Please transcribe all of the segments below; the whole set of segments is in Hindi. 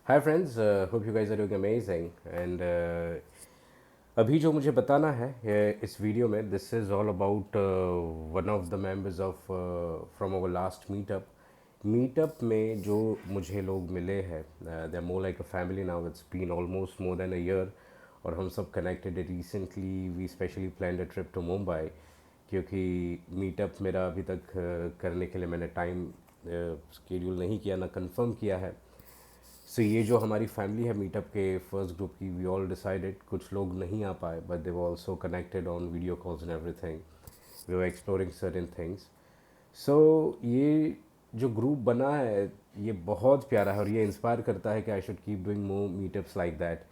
Hi friends, hope you guys are doing amazing and अभी जो मुझे बताना है इस वीडियो में this is all about one of the members of from our last meetup में जो मुझे लोग मिले हैं they are more like a family now. It's been almost more than a year और हम सब कनेक्टेड है recently. We specially plan a trip to Mumbai क्योंकि मीटअप मेरा अभी तक करने के लिए मैंने टाइम स्केड्यूल नहीं किया, ना कंफर्म किया है। सो ये जो हमारी फैमिली है मीटअप के फर्स्ट ग्रुप की, वी ऑल डिसाइडेड, कुछ लोग नहीं आ पाए but they were also connected on video calls and everything. We were exploring certain things. So ये जो ग्रुप बना है ये बहुत प्यारा है और ये इंस्पायर करता है कि I should keep doing more meetups like that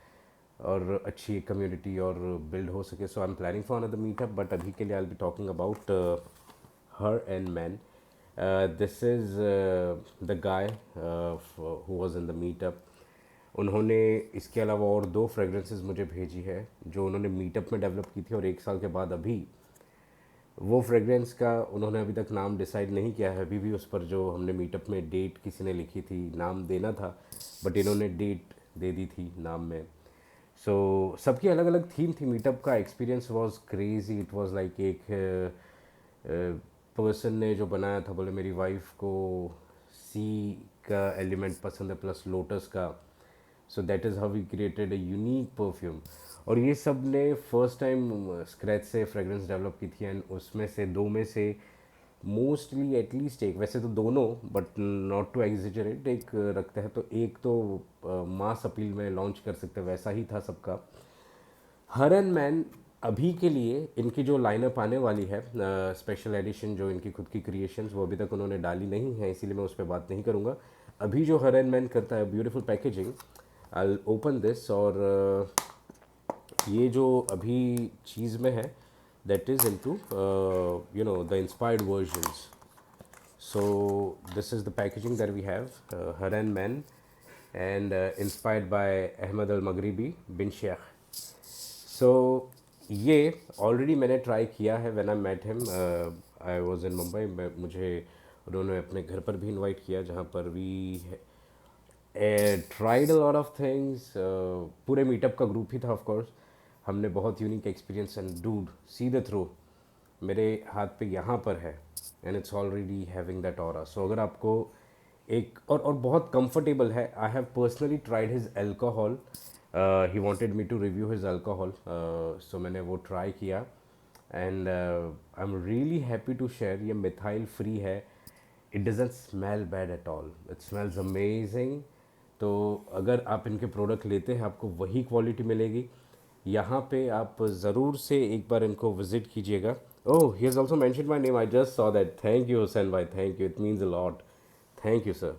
और अच्छी कम्युनिटी और बिल्ड हो सके। So I am planning for another meetup but अभी के लिए I will be talking about her and men. This is the guy who was in the meetup. उन्होंने इसके अलावा और दो फ्रेगरेंसेस मुझे भेजी है जो उन्होंने मीटअप में डेवलप की थी और एक साल के बाद अभी वो फ्रेगरेंस का उन्होंने अभी तक नाम डिसाइड नहीं किया है। अभी भी उस पर जो हमने मीटअप में डेट किसी ने लिखी थी, नाम देना था बट इन्होंने डेट दे दी थी नाम में। सबकी अलग अलग थीम थी। मीटअप का experience was crazy. It was like एक पर्सन ने जो बनाया था बोले मेरी वाइफ को सी का एलिमेंट पसंद है प्लस लोटस का। So that is how we created a unique perfume. और ये सब ने फर्स्ट टाइम स्क्रैच से फ्रेगरेंस डेवलप की थी एंड उसमें से दो में से मोस्टली एटलीस्ट एक, वैसे तो दोनों बट नॉट टू एग्जिजरेट, एक रखते हैं तो एक तो मास अपील में लॉन्च कर सकते हैं, वैसा ही था सबका। हर एंड मैन अभी के लिए इनकी जो लाइनअप आने वाली है स्पेशल एडिशन जो इनकी खुद की क्रिएशंस वो अभी तक उन्होंने डाली नहीं है, इसीलिए मैं उस पर बात नहीं करूँगा। अभी जो हर एंड मैन करता है beautiful packaging, I open this और ये जो अभी चीज़ में है that is into you know the inspired versions. So this is the packaging that we have, Haran Men, and inspired by Ahmed Al Maghribi bin Sheikh. So ये ऑलरेडी मैंने ट्राई किया है when I met him. I was in Mumbai. मुझे उन्होंने अपने घर पर भी इनवाइट किया जहाँ पर we tried a lot of things. पूरे मीटअप का ग्रुप ही था ऑफ कोर्स। हमने बहुत unique experience and dude see the through मेरे हाथ पे यहाँ पर है and it's already having that aura. So अगर आपको एक और बहुत कंफर्टेबल है। I have personally tried his alcohol. He wanted me to review his alcohol, so मैंने वो ट्राई किया and I am really happy to share ये मिथाइल फ्री है। It doesn't smell bad at all, it smells amazing. तो अगर आप इनके प्रोडक्ट लेते हैं आपको वही क्वालिटी मिलेगी। यहाँ पे आप ज़रूर से एक बार इनको विज़िट कीजिएगा। Oh, he has also mention my name, I just saw that. Thank you Hussain भाई, thank you, it means a lot. Thank you sir.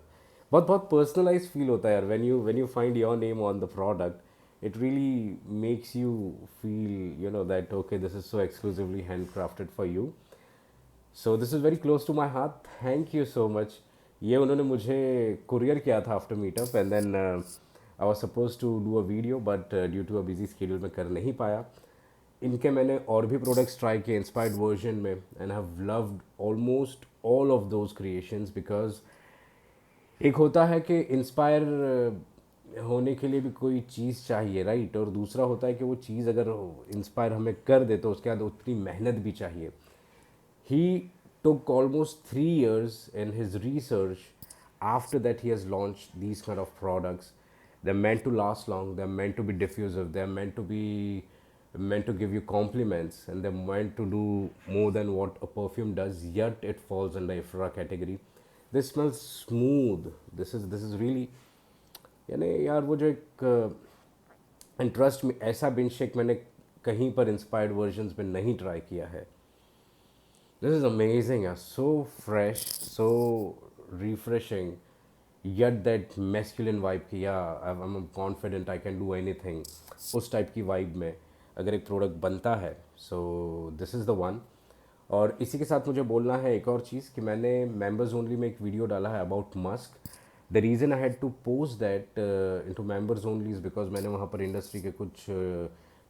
बहुत बहुत पर्सनलाइज फील होता है यार when you find your name on the product. It really makes you feel you know that okay this is so exclusively handcrafted for you. So this is very close to my heart, thank you so much. ये उन्होंने मुझे कुरियर किया था after meetup and then I was suppose to do a video but due to a busy schedule में कर नहीं पाया। इनके मैंने और भी प्रोडक्ट्स ट्राई किए इंस्पायर्ड वर्जन में and have loved almost all of those creations because एक होता है कि इंस्पायर होने के लिए भी कोई चीज़ चाहिए, राइट, और दूसरा होता है कि वो चीज़ अगर इंस्पायर हमें कर दे तो उसके बाद उतनी मेहनत भी चाहिए। He took almost 3 years in his research. After that, he has launched these kind of products. They're meant to last long. They're meant to be diffusive. They're meant to give you compliments, and they're meant to do more than what a perfume does. Yet it falls under IFRA category. This smells smooth. This is really यानी यार वो जो एक इंटरेस्ट में ऐसा बिन शेक मैंने कहीं पर इंस्पायर्ड वर्जन्स में नहीं ट्राई किया है। This is amazing, yeah. So fresh, so refreshing. Yet that masculine vibe कि yeah, I'm confident I can do anything. उस टाइप की वाइब में अगर एक प्रोडक्ट बनता है सो दिस इज़ द वन। और इसी के साथ मुझे बोलना है एक और चीज़ कि मैंने मेंबर्स ओनली में एक वीडियो डाला है about Musk. The reason I had to post that into members only is because मैंने वहाँ पर इंडस्ट्री के कुछ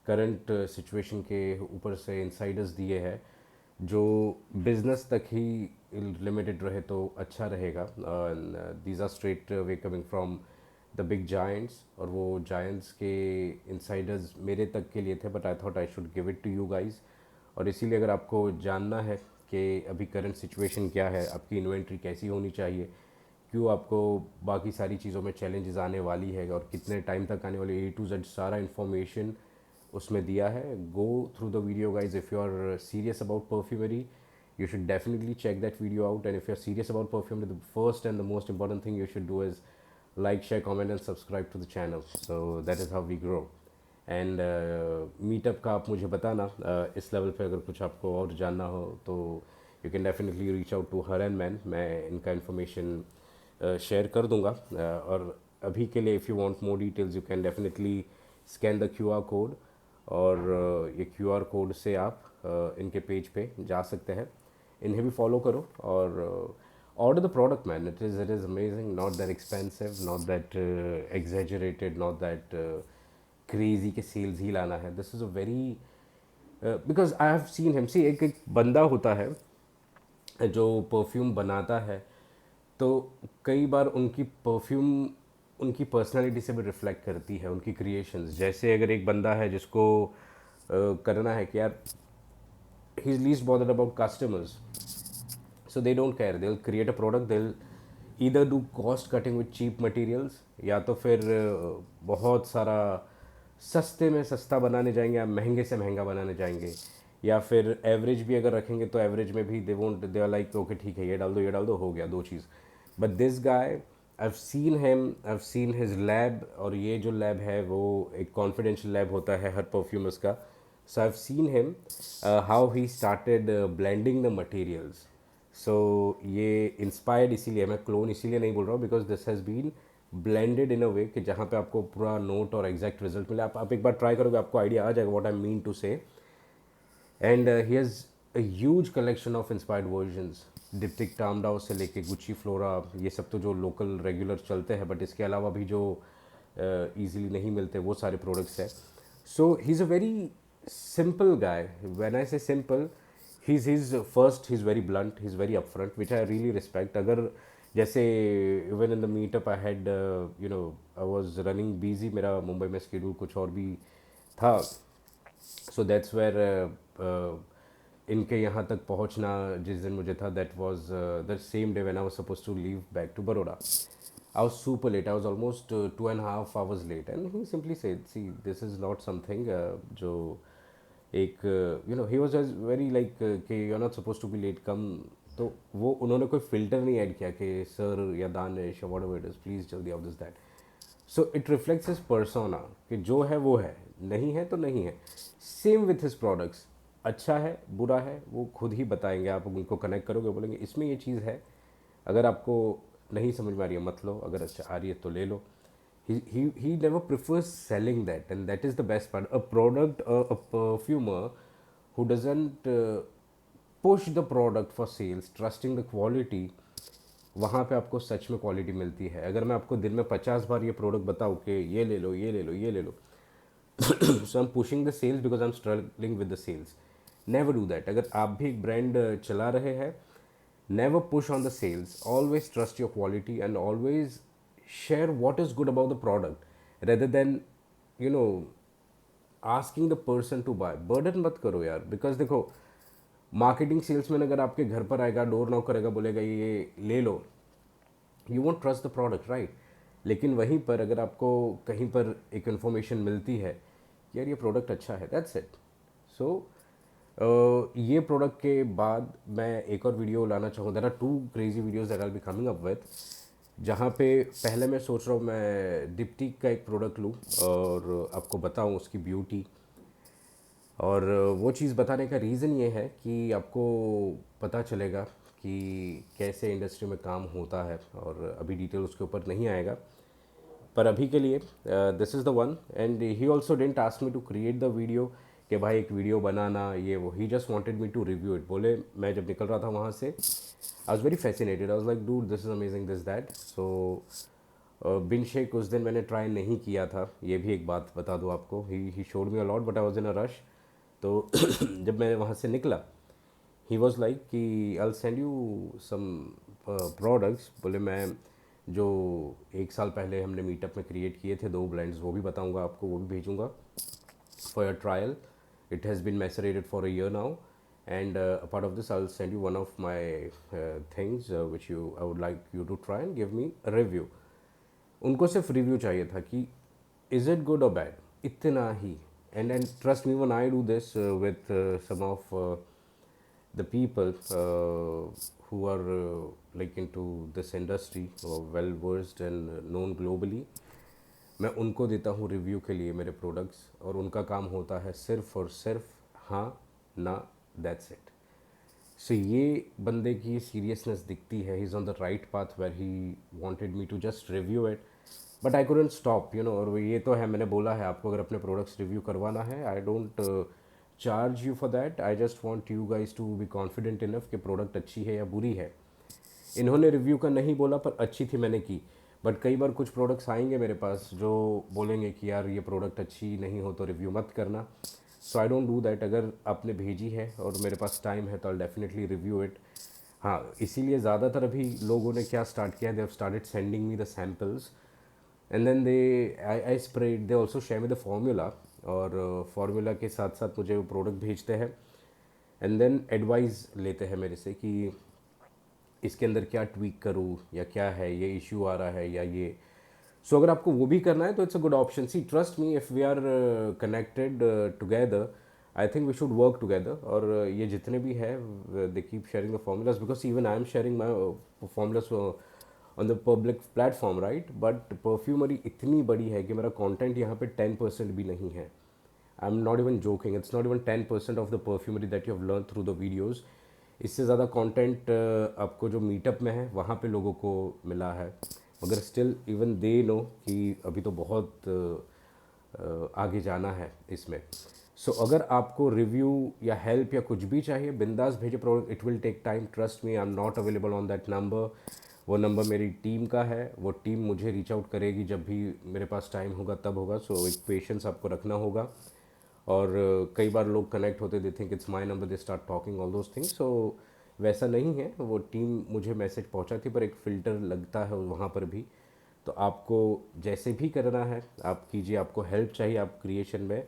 करंट सिचुएशन के ऊपर से इंसाइडर्स दिए हैं जो बिजनेस तक ही लिमिटेड रहे तो अच्छा रहेगा। These are straight way coming from the big giants, और वो जायंट्स के इनसाइडर्स मेरे तक के लिए थे, but I thought I should give it to you guys. और इसीलिए अगर आपको जानना है कि अभी करंट सिचुएशन क्या है, आपकी इन्वेंट्री कैसी होनी चाहिए, क्यों आपको बाकी सारी चीज़ों में चैलेंजेस आने वाली है और कितने टाइम तक आने वाली, ए टू जेड सारा इन्फॉर्मेशन उसमें दिया है। Go through the video guys, if you are serious about perfumery you should definitely check that video out. And if you're serious about perfume, the first and the most important thing you should do is like, share, comment and subscribe to the channel. So that is how we grow. And meetup का आप मुझे बताना, इस लेवल पे अगर कुछ आपको और जानना हो तो you can definitely reach out to her and man. मैं इनका इन्फॉर्मेशन शेयर कर दूंगा। और अभी के लिए if you want more details you can definitely scan the QR code, और ये क्यूआर कोड से आप इनके पेज पे जा सकते हैं। इन्हें भी फॉलो करो और order the product, man. It is amazing, not that expensive, not that exaggerated, not that crazy के sales ही लाना है. This is a very because I have seen him, see एक बंदा होता है जो परफ्यूम बनाता है, तो कई बार उनकी परफ्यूम उनकी पर्सनालिटी से भी रिफ्लेक्ट करती है, उनकी क्रिएशंस। जैसे अगर एक बंदा है जिसको करना है कि यार he is least bothered about customers, so they don't care, they'll create a product, they'll either do cost cutting with cheap materials, या तो फिर बहुत सारा सस्ते में सस्ता बनाने जाएंगे या महंगे से महंगा बनाने जाएंगे, या फिर एवरेज भी अगर रखेंगे तो एवरेज में भी दे आर लाइक ओके ठीक है, ये डाल दो हो गया, दो चीज़। But this guy, I have seen his lab, और ये जो लैब है वो एक कॉन्फिडेंशियल लैब होता है हर परफ्यूमर्स का। So I have seen him how he started blending the materials. So ये इंस्पायर्ड इसीलिए, मैं क्लोन इसीलिए नहीं बोल रहा हूँ because this has been blended in a way कि जहाँ पे आपको पूरा नोट और एग्जैक्ट रिजल्ट मिले। आप एक बार ट्राई करोगे आपको आइडिया आ जाएगा what I mean to say. And he has a huge collection of inspired versions, Diptyque Tam Dao से लेके गुच्ची फ्लोरा, ये सब तो जो लोकल रेगुलर चलते हैं, बट इसके अलावा भी जो ईजिली नहीं मिलते वो सारे प्रोडक्ट्स हैं। So he is a very simple guy. When I say simple, he's very blunt, he's very upfront, which I really respect. अगर जैसे even in the meetup I had I was running busy, मेरा मुंबई में schedule कुछ और भी था, so that's where इनके यहाँ तक पहुँचना जिस दिन मुझे था, that was the same day when I was supposed to leave back to Baroda. I was super late. I was almost 2.5 hours late, and he simply said, "See, this is not something जो एक ही वॉज वेरी लाइक कि you are not suppose to be late come." तो वो उन्होंने कोई फ़िल्टर नहीं ऐड किया कि सर या दानिश या व्हाटएवर इट इज़ प्लीज़ जल्दी आओ, this that. So it reflects his persona कि जो है वो है, नहीं है तो नहीं है। सेम विथ हिज प्रोडक्ट्स, अच्छा है बुरा है वो खुद ही बताएंगे। आप उनको कनेक्ट करोगे, बोलेंगे इसमें ये चीज़ है, अगर आपको नहीं समझ में आ रही है मत लो, अगर अच्छा आ रही है तो ले लो। He never prefers selling that, and that is the best part. A perfumer who doesn't push the product for sales, trusting the quality, वहाँ पे आपको सच में क्वालिटी मिलती है। अगर मैं आपको दिन में 50 बार ये प्रोडक्ट बताऊँ कि ये ले लो ये ले लो ये ले लो, so I am pushing the sales because I am struggling with the sales. Never do that. अगर आप भी एक ब्रांड चला रहे हैं, never push on the sales, always trust your quality and always share what is good about the product rather than you know asking the person to buy। Burden मत करो यार, बिकॉज देखो मार्केटिंग सेल्समैन अगर आपके घर पर आएगा, डोर नॉक करेगा, बोलेगा ये ले लो, you won't trust the product, right. लेकिन वहीं पर अगर आपको कहीं पर एक इन्फॉर्मेशन मिलती है यार ये प्रोडक्ट अच्छा है, दैट्स इट। सो ये प्रोडक्ट के बाद मैं एक और वीडियो लाना चाहूँ। There are 2 crazy videos that I will be coming up with, जहाँ पे पहले मैं सोच रहा हूँ मैं डिप्टिक का एक प्रोडक्ट लूँ और आपको बताऊँ उसकी ब्यूटी। और वो चीज़ बताने का रीज़न ये है कि आपको पता चलेगा कि कैसे इंडस्ट्री में काम होता है, और अभी डिटेल उसके ऊपर नहीं आएगा, पर अभी के लिए this is the one. And he also didn't ask me to create the video कि भाई एक वीडियो बनाना ये वो, he just wanted me to review it. बोले मैं जब निकल रहा था वहाँ से I was very fascinated, I was like dude this is amazing this that. So बिन शेक उस दिन मैंने ट्राई नहीं किया था, ये भी एक बात बता दूँ आपको। He showed me a lot but I was in a rush. तो जब मैं वहाँ से निकला ही वॉज लाइक कि I will send you some products. बोले मैं जो 1 साल पहले हमने मीटअप में क्रिएट किए थे, 2 ब्लेंड्स, वो भी बताऊंगा आपको, वो भी भेजूंगा for your trial. It has been macerated for a year now, and a part of this, I'll send you one of my things which I would like you to try and give me a review. उनको सिर्फ रिव्यू चाहिए था कि इज़ इट गुड और बैड, इतना ही. And trust me, when I do this with some of the people who are like into this industry, who are well versed and known globally, मैं उनको देता हूँ रिव्यू के लिए मेरे प्रोडक्ट्स, और उनका काम होता है सिर्फ और सिर्फ हाँ ना, दैट्स इट. सो ये बंदे की सीरियसनेस दिखती है. He is on the right path where he wanted me to just review it, but I couldn't stop, you know. और ये तो है, मैंने बोला है आपको, अगर अपने प्रोडक्ट्स रिव्यू करवाना है, I don't charge you for that. I just want you guys to be confident enough कि प्रोडक्ट अच्छी है या बुरी है. इन्होंने रिव्यू का नहीं बोला, पर अच्छी थी मैंने की. बट कई बार कुछ प्रोडक्ट्स आएंगे मेरे पास जो बोलेंगे कि यार ये प्रोडक्ट अच्छी नहीं हो तो रिव्यू मत करना. सो आई डोंट डू दैट. अगर आपने भेजी है और मेरे पास टाइम है तो आई डेफिनेटली रिव्यू इट. हाँ, इसीलिए ज़्यादातर अभी लोगों ने क्या स्टार्ट किया, they have started sending me the samples, and then I spread, they also share me the formula, और फार्मूला के साथ साथ मुझे वो प्रोडक्ट भेजते हैं, एंड देन एडवाइस लेते हैं मेरे से कि इसके अंदर क्या ट्वीक करूँ, या क्या है ये इश्यू आ रहा है, या ये. सो अगर आपको वो भी करना है तो it's a good option. See, trust me, if we are connected together, I think we should work together. और ये जितने भी है, they keep sharing the formulas, because even I am sharing my formulas on the public platform, right. But perfumery इतनी बड़ी है कि मेरा कंटेंट यहाँ पे 10% भी नहीं है. आई am not even joking, it's not even 10% of the perfumery that you have learn through the videos. इससे ज़्यादा कंटेंट आपको जो मीटअप में है वहाँ पे लोगों को मिला है, मगर स्टिल इवन दे नो कि अभी तो बहुत आगे जाना है इसमें. सो अगर आपको रिव्यू या हेल्प या कुछ भी चाहिए, बिंदास भेजे product. It will take time, trust me. I am not available on that number. वो नंबर मेरी टीम का है, वो टीम मुझे रीच आउट करेगी जब भी मेरे पास टाइम होगा, तब होगा. सो एक पेशेंस आपको रखना होगा. और कई बार लोग कनेक्ट होते, they think it's my number, they start talking all those things. So वैसा नहीं है. वो टीम मुझे मैसेज पहुंचाती, पर एक फ़िल्टर लगता है वहाँ पर भी. तो आपको जैसे भी करना है आप कीजिए. आपको हेल्प चाहिए आप क्रिएशन में,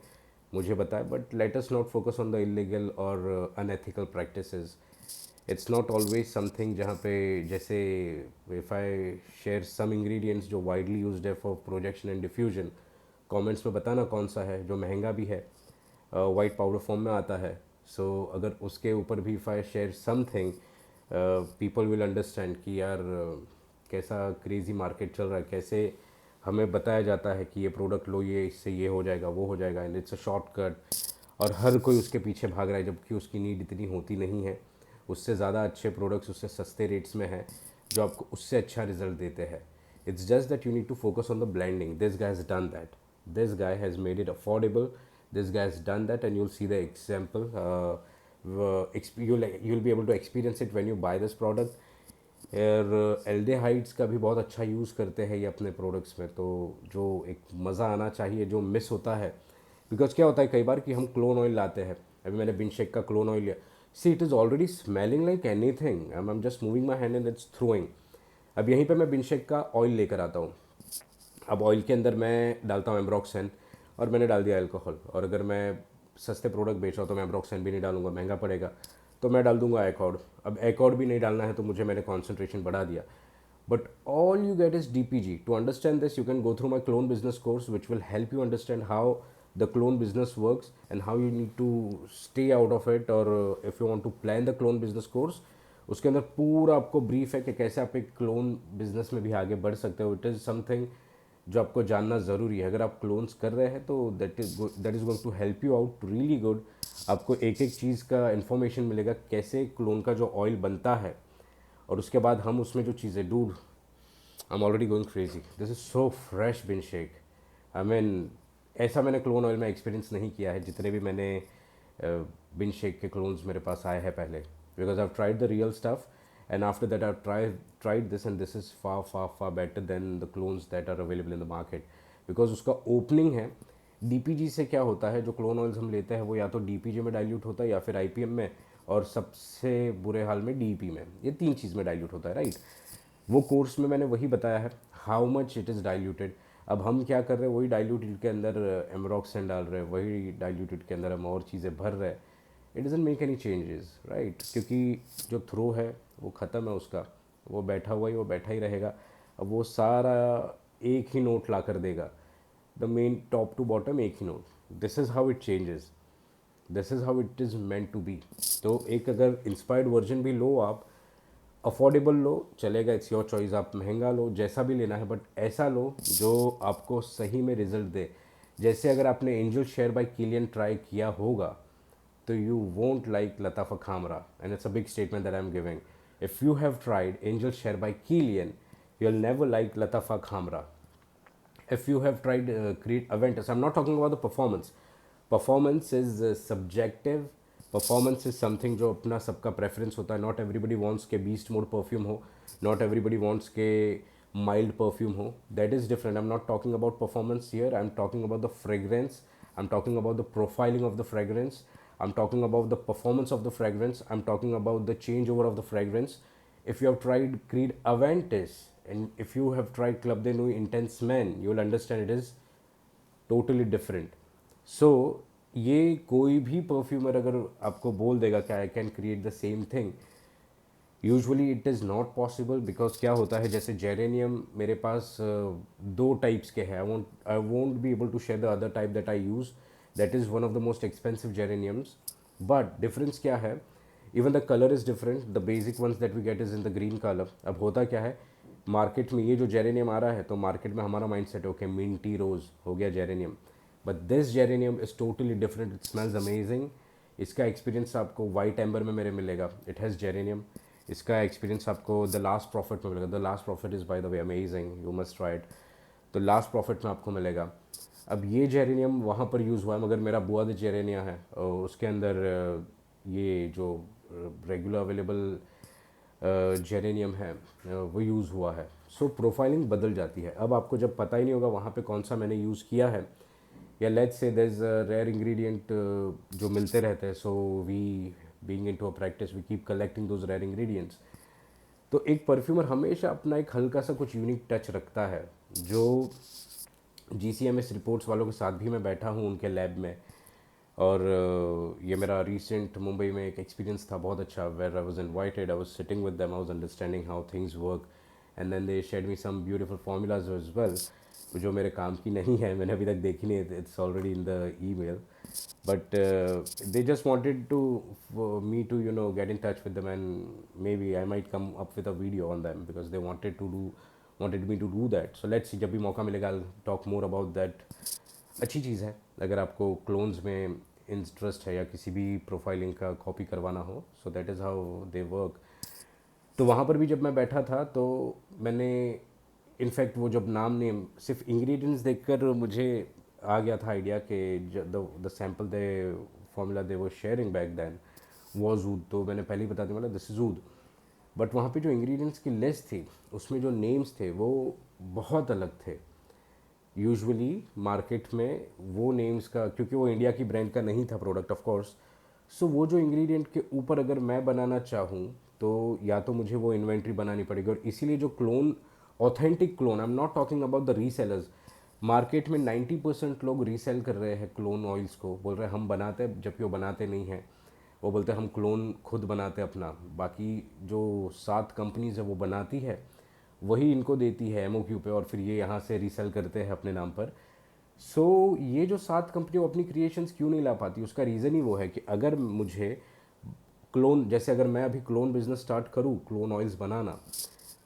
मुझे बताएं. But let us not focus on the illegal और unethical practices. It's not always something जहाँ पे, जैसे if I share some ingredients जो वाइडली यूज्ड है for projection and diffusion, comments में बताना कौन सा है जो महंगा भी है, वाइट पाउडर फॉर्म में आता है. सो अगर उसके ऊपर भी if I share something, people will understand कि यार कैसा क्रेज़ी मार्केट चल रहा है, कैसे हमें बताया जाता है कि ये प्रोडक्ट लो, ये इससे ये हो जाएगा, वो हो जाएगा, एंड इट्स अ शॉर्टकट. और हर कोई उसके पीछे भाग रहा है, जबकि उसकी नीड इतनी होती नहीं है. उससे ज़्यादा अच्छे प्रोडक्ट्स उससे सस्ते रेट्स में हैं जो आपको उससे अच्छा रिजल्ट देते हैं. It's just that you need to focus on the blending. This guy has done that. This guy has made it affordable. This guy has done that, and you'll see the example. You'll be able to experience it when you buy this product. और एल्डेहाइड्स का भी बहुत अच्छा यूज़ करते हैं ये अपने प्रोडक्ट्स में. तो जो एक मज़ा आना चाहिए जो मिस होता है, बिकॉज क्या होता है कई बार कि हम क्लोन ऑयल लाते हैं. अभी मैंने बिनशेक का क्लोन ऑयल लिया. See, it is already smelling like anything. I am just moving my hand and it's throwing. अब यहीं पे मैं बिनशेक का ऑयल लेकर आता हूँ. अब ऑयल के अंदर मैं डालता हूँ एम्ब्रॉक्सन, और मैंने डाल दिया अल्कोहल. और अगर मैं सस्ते प्रोडक्ट बेच रहा हूँ तो मैं एम्ब्रॉक्सन भी नहीं डालूंगा, महंगा पड़ेगा, तो मैं डाल दूंगा एकॉर्ड. अब एकॉर्ड भी नहीं डालना है तो मुझे मैंने कॉन्सेंट्रेशन बढ़ा दिया. But all you get is DPG. To understand this you can go through my clone business course which will help you understand how the clone business works and how you need to stay out of it. और if you want to plan the clone business course, उसके अंदर पूरा आपको ब्रीफ है कि कैसे आप एक क्लोन बिजनेस में भी आगे बढ़ सकते हो. इट इज़ समथिंग जो आपको जानना ज़रूरी है. अगर आप क्लोन्स कर रहे हैं तो that is going to help you out really good. आपको एक एक चीज़ का इन्फॉर्मेशन मिलेगा कैसे क्लोन का जो ऑयल बनता है, और उसके बाद हम उसमें जो चीज़ें, dude I am already going crazy. This is so fresh bin Sheikh. I mean ऐसा मैंने क्लोन ऑयल में एक्सपीरियंस नहीं किया है जितने भी मैंने बिन शेक के क्लोन्स मेरे पास आए हैं पहले, because I have tried the real stuff. And after that I've tried this, and this is far better than the clones that are available in the market, because उसका ओपनिंग है. DPG से क्या होता है, जो क्लोन ऑयल्स हम लेते हैं वो या तो DPG में डाइल्यूट होता है या फिर IPM में, और सबसे बुरे हाल में DEP में. ये तीन चीज़ में डाइल्यूट होता है, राइट. वो कोर्स में मैंने वही बताया है, how much it is diluted. अब हम क्या कर रहे हैं, वही डाइल्यूटेड के अंदर एमरोक्सन डाल रहे हैं, वही डाइल्यूटेड के अंदर हम और चीज़ें भर रहे हैं। It doesn't make any changes, right, क्योंकि जो थ्रो है वो ख़त्म है उसका, वो बैठा हुआ ही वो बैठा ही रहेगा। अब वो सारा एक ही नोट ला कर देगा, the main top to bottom एक ही note. This is how it changes, this is how it is meant to be. तो एक अगर इंस्पायर्ड वर्जन भी लो आप, अफोर्डेबल लो चलेगा, इट्स योर चॉइस, आप महंगा लो जैसा भी लेना है, बट ऐसा लो जो आपको सही में रिजल्ट दे। जैसे अगर आपने Angel Share by Kilian try किया होगा तो you won't like Latafa Khamra, and it's a big statement that I'm giving. If you have tried Angel Share by Kilian, you'll never like Latafa Khamra. If you have tried Create Aventus, I'm not talking about the performance. Performance is subjective. Performance is something जो अपना सबका preference होता है. Not everybody wants के beast mode perfume हो. Not everybody wants के mild perfume हो. That is different. I'm not talking about performance here. I'm talking about the fragrance. I'm talking about the profiling of the fragrance. I'm talking about the performance of the fragrance. I'm talking about the changeover of the fragrance. If you have tried Creed Aventus and if you have tried Club de Nuit Intense Men, you will understand it is totally different. So ये कोई भी परफ्यूमर अगर आपको बोल देगा कि I can create the same thing, usually it is not possible. Because क्या होता है, जैसे जेरेनियम मेरे पास दो टाइप्स के हैं, I won't be able to share the other type that I use, that is one of the most expensive geraniums. But difference क्या है, even the colour is different, the basic ones that we get is in the green colour. अब होता क्या है, मार्केट में ये जो जेरेनियम आ रहा है तो मार्केट में हमारा माइंड सेट ओके मिंटी रोज़ हो गया geranium, but this geranium is totally different, it smells amazing. इसका एक्सपीरियंस आपको वाइट एम्बर में मेरे मिलेगा, इट हैज़ जेरेनियम। इसका एक्सपीरियंस आपको द लास्ट प्रॉफिट में मिलेगा, the last profit is by the way amazing, you must try it. तो लास्ट प्रॉफिट में आपको मिलेगा। अब ये जेरेनियम वहाँ पर यूज़ हुआ है, मगर मेरा बुआ द जेरेनिया है उसके अंदर ये जो रेगुलर अवेलेबल जेरेनियम है वो यूज़ हुआ है। सो प्रोफाइलिंग बदल जाती है। अब आपको जब पता ही नहीं होगा वहाँ पे कौन सा मैंने यूज़ किया है, या let's say there is a rare ingredient जो मिलते रहते हैं, so we being into a practice we keep collecting those rare ingredients. तो एक परफ्यूमर हमेशा अपना एक हल्का सा कुछ यूनिक टच रखता है। जो GCMS रिपोर्ट्स वालों के साथ भी मैं बैठा हूँ उनके लैब में, और ये मेरा रिसेंट मुंबई में एक एक्सपीरियंस था बहुत अच्छा, where I was invited, I was sitting with them, I was understanding how things work, and then they shared me some beautiful formulas as well, जो मेरे काम की नहीं है, मैंने अभी तक देखी नहीं, it's already in the email, but they just wanted to for me to get in touch with them, and maybe I might come up with a video on them because they wanted me to do that. So let's see, जब भी मौका मिलेगा I'll talk more about that. अच्छी चीज़ है अगर आपको क्लोन्स में इंटरेस्ट है या किसी भी प्रोफाइलिंग का कॉपी करवाना हो, सो that is how they work. तो वहाँ पर भी जब मैं बैठा था तो मैंने इनफैक्ट वो जब नाम नेम सिर्फ इंग्रेडिएंट्स देखकर मुझे आ गया था आइडिया कि द सैम्पल दे फॉर्मूला दे वो शेयरिंग बैक देन वॉज ऊद, तो मैंने पहले ही बता दिया मतलब दिस इज़ ऊद। बट वहाँ पे जो इंग्रेडिएंट्स की लिस्ट थी उसमें जो नेम्स थे वो बहुत अलग थे। यूजुअली मार्केट में वो नेम्स का, क्योंकि वो इंडिया की ब्रांड का नहीं था प्रोडक्ट ऑफ कोर्स, सो वो जो इंग्रेडिएंट के ऊपर अगर मैं बनाना चाहूँ तो या तो मुझे वो इन्वेंट्री बनानी पड़ेगी, और इसीलिए जो clone, authentic clone, I am not talking about the resellers, market में 90% लोग रीसेल कर रहे हैं क्लोन ऑयल्स को, बोल रहे हैं हम बनाते हैं, जबकि वो बनाते नहीं हैं। वो बोलते हैं हम क्लोन खुद बनाते हैं अपना, बाकी जो 7 कंपनीज है वो बनाती है, वही इनको देती है MOQ पे, और फिर ये यहाँ से रीसेल करते हैं अपने नाम पर। सो ये जो 7 कंपनी वो अपनी क्रिएशंस क्यों नहीं ला पाती, उसका रीज़न ही वो है कि अगर मुझे क्लोन, जैसे अगर मैं अभी क्लोन बिजनेस स्टार्ट करूँ, क्लोन ऑयल्स बनाना,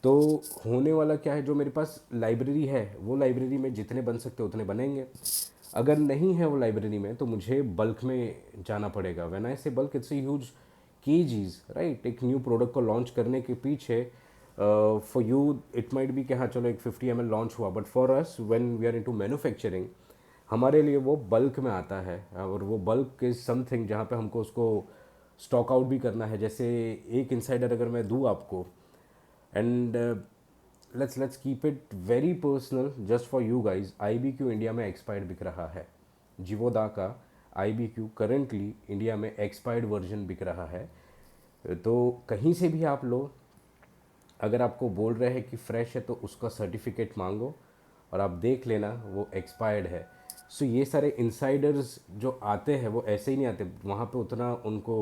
तो होने वाला क्या है, जो मेरे पास लाइब्रेरी है वो लाइब्रेरी में जितने बन सकते उतने बनेंगे। अगर नहीं है वो लाइब्रेरी में तो मुझे बल्क में जाना पड़ेगा। When I say bulk, it's huge KGs, right. एक न्यू प्रोडक्ट को लॉन्च करने के पीछे for you it might be कि हाँ चलो एक 50 ml लॉन्च हुआ, but for us when we are into manufacturing, हमारे लिए वो बल्क में आता है, और वो बल्क इज़ समथिंग जहाँ पे हमको उसको स्टॉक आउट भी करना है। जैसे एक इनसाइडर अगर मैं दूँ आपको, and let's keep it very personal just for you guys, IBQ India में एक्सपायर्ड बिक रहा है। जीवोदा का IBQ करेंटली इंडिया में एक्सपायर्ड वर्जन बिक रहा है। तो कहीं से भी आप लो, अगर आपको बोल रहे हैं कि फ्रेश है तो उसका सर्टिफिकेट मांगो और आप देख लेना वो एक्सपायर्ड है। सो ये सारे इनसाइडर्स जो आते हैं वो ऐसे ही नहीं आते, वहाँ पे उतना उनको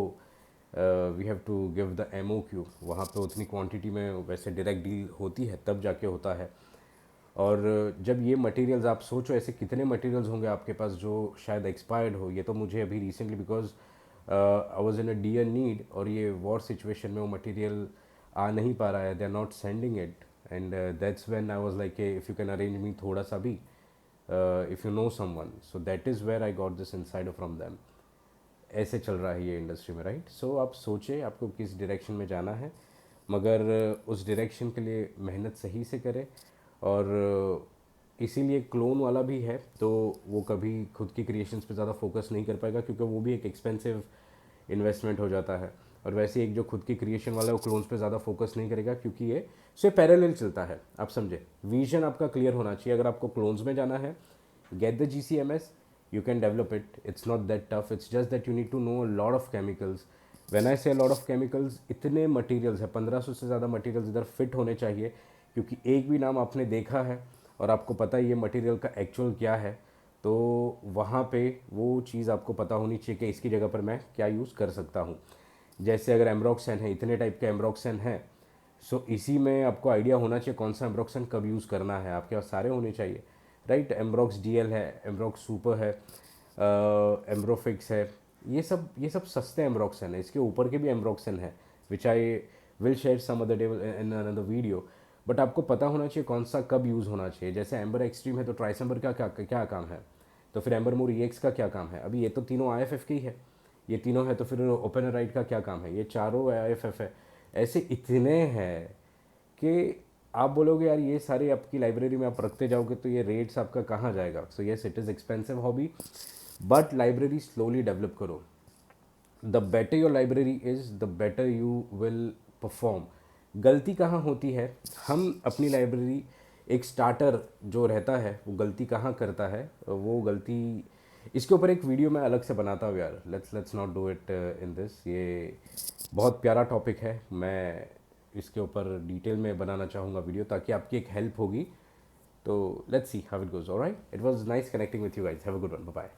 we have to give the MOQ, वहाँ पे उतनी क्वांटिटी में वैसे डायरेक्ट डील होती है तब जाके होता है। और जब ये मटेरियल्स आप सोचो ऐसे कितने मटेरियल्स होंगे आपके पास जो शायद एक्सपायर्ड हो। ये तो मुझे अभी recently because I was in a dire need और ये वॉर सिचुएशन में वो मटेरियल आ नहीं पा रहा है, they are not sending it and that's when I was like if you can arrange me थोड़ा सा भी, if you know someone, so that is where I got this insider from them. ऐसे चल रहा है ये इंडस्ट्री में, राइट। सो आप सोचें आपको किस डायरेक्शन में जाना है, मगर उस डायरेक्शन के लिए मेहनत सही से करें। और इसीलिए क्लोन वाला भी है तो वो कभी खुद की क्रिएशंस पे ज़्यादा फोकस नहीं कर पाएगा क्योंकि वो भी एक एक्सपेंसिव इन्वेस्टमेंट हो जाता है। और वैसे एक जो खुद की क्रिएशन वाला है वो क्लोन्स पे ज़्यादा फोकस नहीं करेगा क्योंकि ये से पैरेलल चलता है। आप समझे, विजन आपका क्लियर होना चाहिए। अगर आपको क्लोन्स में जाना है, get the GCMS, you can develop it, it's not that tough, it's just that you need to know a lot of chemicals. When I say a lot of chemicals, इतने मटेरियल्स है, 1500 से ज़्यादा मटेरियल्स इधर फिट होने चाहिए क्योंकि एक भी नाम आपने देखा है और आपको पता है ये मटेरियल का एक्चुअल क्या है, तो वहाँ पे वो चीज़ आपको पता होनी चाहिए कि इसकी जगह पर मैं क्या यूज़ कर सकता हूँ। जैसे अगर एम्ब्रोक्सन है, इतने टाइप के एम्ब्रोक्सन हैं, सो इसी में आपको आइडिया होना चाहिए कौन सा एम्ब्रोक्सन कब यूज़ करना है, आपके पास सारे होने चाहिए, राइट। एम्ब्रोक्स DL है, एम्ब्रोक्स सुपर है, एम्ब्रोफिक्स है, ये सब सस्ते एम्ब्रोक्सन है। इसके ऊपर के भी एम्ब्रोक्सन है which I will share some other day in another video. But आपको पता होना चाहिए कौन सा कब यूज़ होना चाहिए। जैसे एम्बर एक्सट्रीम है तो ट्राइसम्बर का क्या काम है, तो फिर एम्बर मोर EX का क्या काम है। अभी ये तो तीनों IFF के ही है, ये तीनों है, तो फिर ओपेनराइट का क्या काम है, ये चारों IFF है। ऐसे इतने हैं कि आप बोलोगे यार ये सारे आपकी लाइब्रेरी में आप रखते जाओगे तो ये रेट्स आपका कहाँ जाएगा। So yes, it is expensive hobby, but library slowly develop करो। The better your library is the better you will perform. गलती कहाँ होती है, हम अपनी लाइब्रेरी एक स्टार्टर जो रहता है वो गलती कहाँ करता है, वो गलती इसके ऊपर एक वीडियो मैं अलग से बनाता हूँ यार। Let's not do it in this. ये बहुत प्यारा टॉपिक है, मैं इसके ऊपर डिटेल में बनाना चाहूँगा वीडियो ताकि आपकी एक हेल्प होगी। तो let's see how it goes. Alright, it was nice connecting with you guys, have a good one, bye bye.